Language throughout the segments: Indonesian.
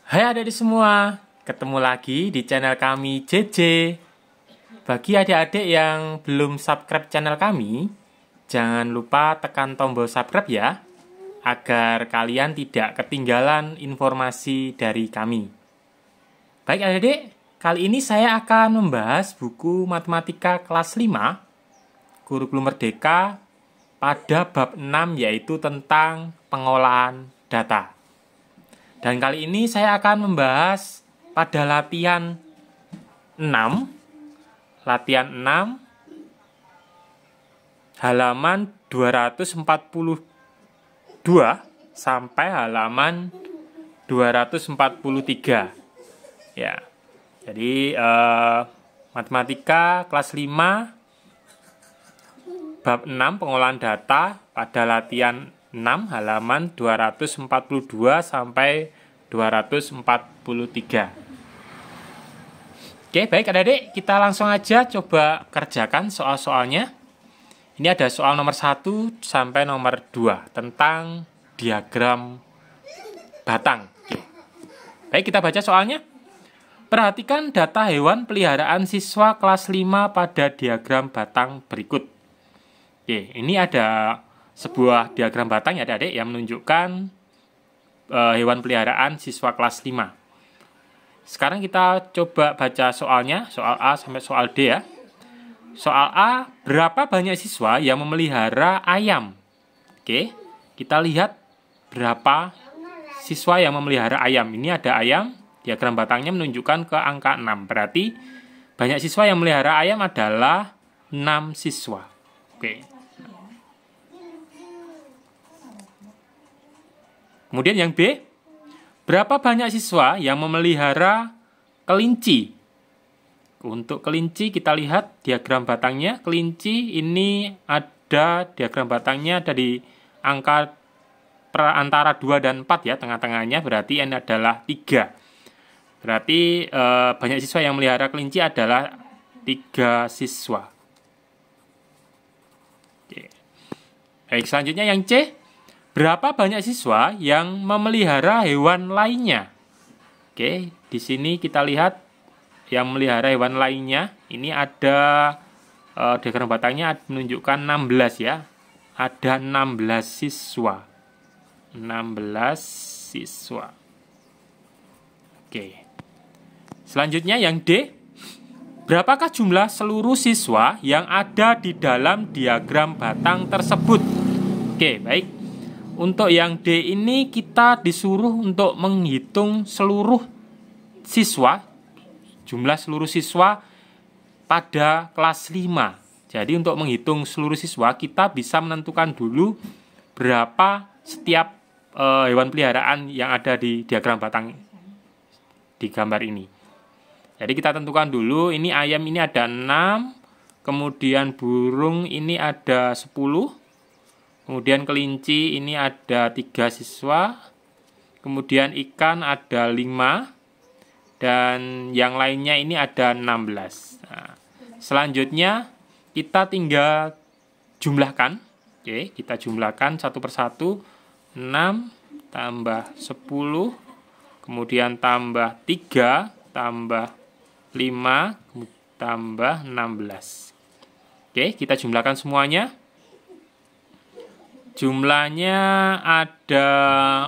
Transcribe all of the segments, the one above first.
Hai adik-adik semua, ketemu lagi di channel kami JJ. Bagi adik-adik yang belum subscribe channel kami, jangan lupa tekan tombol subscribe ya, agar kalian tidak ketinggalan informasi dari kami. Baik adik-adik, kali ini saya akan membahas buku matematika kelas 5, Kurikulum Merdeka, pada bab 6 yaitu tentang pengolahan data. Dan kali ini saya akan membahas pada latihan 6 halaman 242 sampai halaman 243. Ya. Jadi matematika kelas 5 bab 6 pengolahan data pada latihan 6 halaman 242 sampai 243. Oke, baik adik-adik, kita langsung aja coba kerjakan soal-soalnya. Ini ada soal nomor 1 sampai nomor 2 tentang diagram batang. Oke. Baik, kita baca soalnya. Perhatikan data hewan peliharaan siswa kelas 5 pada diagram batang berikut. Oke, ini ada sebuah diagram batang ya adik-adik yang menunjukkan hewan peliharaan siswa kelas 5. Sekarang kita coba baca soalnya, soal A sampai soal D ya. Soal A, berapa banyak siswa yang memelihara ayam? Oke, kita lihat berapa siswa yang memelihara ayam. Ini ada ayam, diagram batangnya menunjukkan ke angka 6. Berarti banyak siswa yang memelihara ayam adalah 6 siswa. Oke. Kemudian yang B, berapa banyak siswa yang memelihara kelinci? Untuk kelinci kita lihat diagram batangnya. Kelinci ini ada diagram batangnya ada di angka antara 2 dan 4 ya, tengah-tengahnya berarti ini adalah 3. Berarti banyak siswa yang memelihara kelinci adalah 3 siswa. Oke. Baik, selanjutnya yang C. Berapa banyak siswa yang memelihara hewan lainnya? Oke, di sini kita lihat yang memelihara hewan lainnya. Ini ada diagram batangnya menunjukkan 16 ya. Ada 16 siswa. 16 siswa. Oke. Selanjutnya yang D. Berapakah jumlah seluruh siswa yang ada di dalam diagram batang tersebut? Oke, baik. Untuk yang D ini kita disuruh untuk menghitung seluruh siswa, jumlah seluruh siswa pada kelas 5. Jadi untuk menghitung seluruh siswa kita bisa menentukan dulu berapa setiap hewan peliharaan yang ada di diagram batang di gambar ini. Jadi kita tentukan dulu, ini ayam ini ada 6, kemudian burung ini ada 10, kemudian kelinci ini ada 3 siswa, kemudian ikan ada 5, dan yang lainnya ini ada 16. Nah, selanjutnya kita tinggal jumlahkan. Oke, kita jumlahkan satu persatu. 6 tambah 10, kemudian tambah 3, tambah 5, tambah 16. Oke, kita jumlahkan semuanya. Jumlahnya ada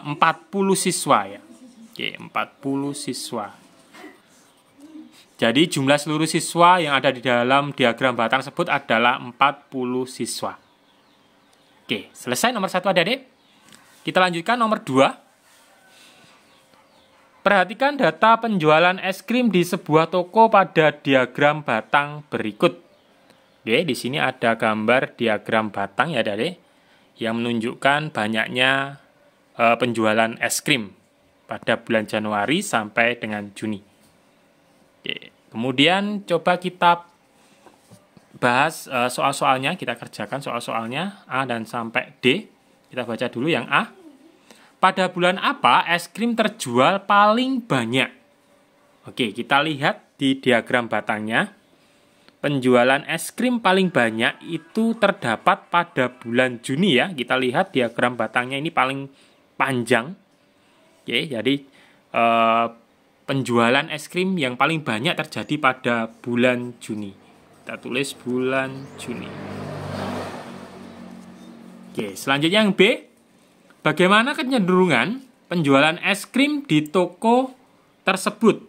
40 siswa ya. Oke, 40 siswa. Jadi jumlah seluruh siswa yang ada di dalam diagram batang tersebut adalah 40 siswa. Oke, selesai nomor 1 adik-adik. Kita lanjutkan nomor 2. Perhatikan data penjualan es krim di sebuah toko pada diagram batang berikut. Oke, di sini ada gambar diagram batang ya adik-adik, yang menunjukkan banyaknya penjualan es krim pada bulan Januari sampai dengan Juni. Oke. Kemudian coba kita bahas soal-soalnya, kita kerjakan soal-soalnya A dan sampai D. Kita baca dulu yang A. Pada bulan apa es krim terjual paling banyak? Oke, kita lihat di diagram batangnya. Penjualan es krim paling banyak itu terdapat pada bulan Juni ya. Kita lihat diagram batangnya ini paling panjang. Oke, jadi penjualan es krim yang paling banyak terjadi pada bulan Juni. Kita tulis bulan Juni. Oke, selanjutnya yang B. Bagaimana kecenderungan penjualan es krim di toko tersebut?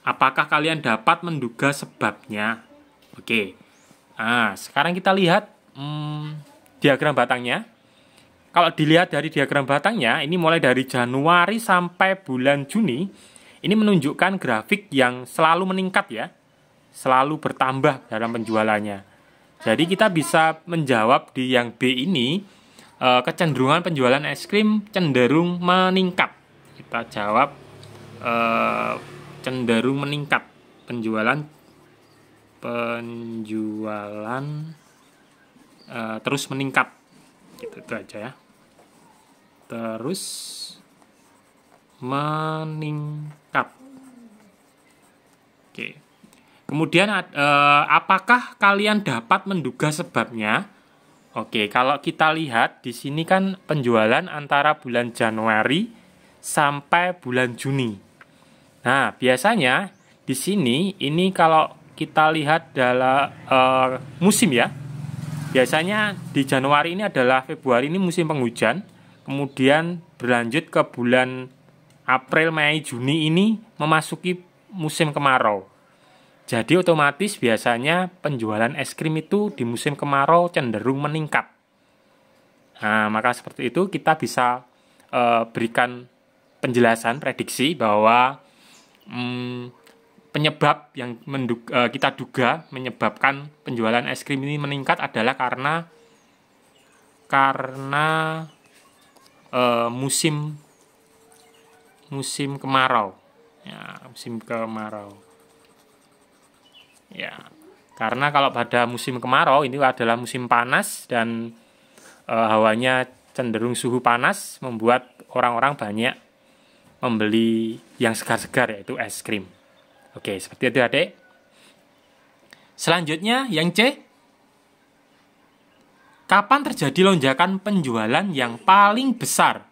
Apakah kalian dapat menduga sebabnya? Oke. Nah, sekarang kita lihat diagram batangnya. Kalau dilihat dari diagram batangnya, ini mulai dari Januari sampai bulan Juni, ini menunjukkan grafik yang selalu meningkat ya. Selalu bertambah dalam penjualannya. Jadi kita bisa menjawab di yang B ini, kecenderungan penjualan es krim cenderung meningkat. Kita jawab cenderung meningkat. Penjualan terus meningkat. Gitu, itu aja ya. Terus meningkat. Oke. Kemudian apakah kalian dapat menduga sebabnya? Oke, kalau kita lihat di sini kan penjualan antara bulan Januari sampai bulan Juni. Nah, biasanya di sini ini kalau kita lihat dalam musim ya. Biasanya di Januari ini adalah Februari ini musim penghujan, kemudian berlanjut ke bulan April, Mei, Juni ini memasuki musim kemarau. Jadi otomatis biasanya penjualan es krim itu di musim kemarau cenderung meningkat. Nah, maka seperti itu kita bisa berikan penjelasan, prediksi bahwa penyebab yang kita duga menyebabkan penjualan es krim ini meningkat adalah karena musim kemarau. Ya, musim kemarau. Ya, karena kalau pada musim kemarau ini adalah musim panas dan hawanya cenderung suhu panas, membuat orang-orang banyak membeli yang segar-segar, yaitu es krim. Oke, seperti itu adik. Selanjutnya yang C. Kapan terjadi lonjakan penjualan yang paling besar?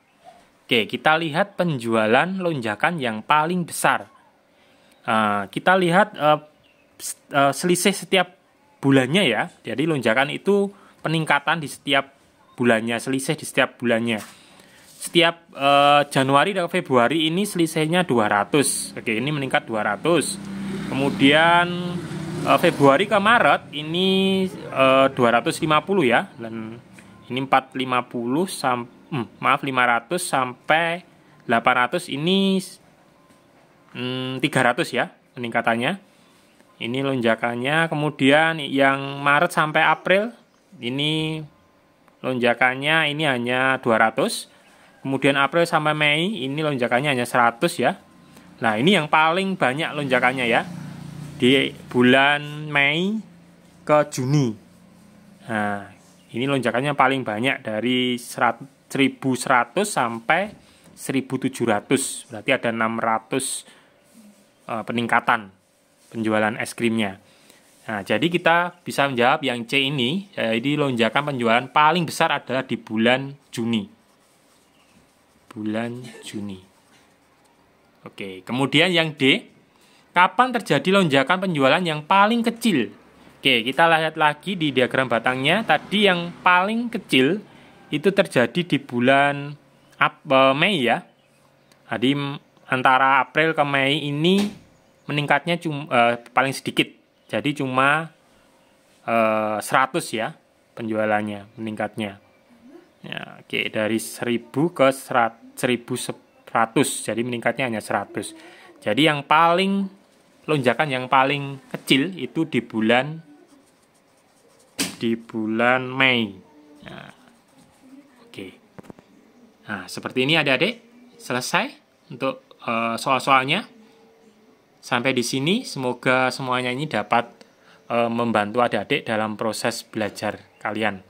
Oke, kita lihat penjualan lonjakan yang paling besar. Kita lihat selisih setiap bulannya ya. Jadi lonjakan itu peningkatan di setiap bulannya, selisih di setiap bulannya. Setiap Januari dan Februari ini selisihnya 200. Oke, ini meningkat 200. Kemudian Februari ke Maret ini 250 ya. Dan ini 500 sampai 800 ini 300 ya peningkatannya. Ini lonjakannya. Kemudian yang Maret sampai April ini lonjakannya ini hanya 200. Kemudian April sampai Mei ini lonjakannya hanya 100 ya. Nah, ini yang paling banyak lonjakannya ya. Di bulan Mei ke Juni. Nah, ini lonjakannya paling banyak dari 1.100 sampai 1.700. Berarti ada 600 peningkatan penjualan es krimnya. Nah, jadi kita bisa menjawab yang C ini, jadi lonjakan penjualan paling besar adalah di bulan Juni. Bulan Juni. Oke, kemudian yang D, kapan terjadi lonjakan penjualan yang paling kecil? Oke, kita lihat lagi di diagram batangnya. Tadi yang paling kecil itu terjadi di bulan Mei ya. Jadi antara April ke Mei ini meningkatnya paling sedikit. Jadi cuma 100 ya penjualannya meningkatnya. Ya, oke, dari 1000 ke 1100. Jadi meningkatnya hanya 100. Jadi yang paling lonjakan yang paling kecil itu di bulan Mei. Nah, oke. Nah, seperti ini adik-adik. Selesai untuk soal-soalnya. Sampai di sini, semoga semuanya ini dapat membantu adik-adik dalam proses belajar kalian.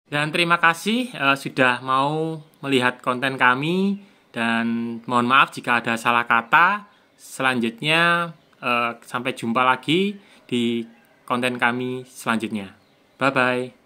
Dan terima kasih sudah mau melihat konten kami, dan mohon maaf jika ada salah kata. Selanjutnya, sampai jumpa lagi di konten kami selanjutnya. Bye-bye.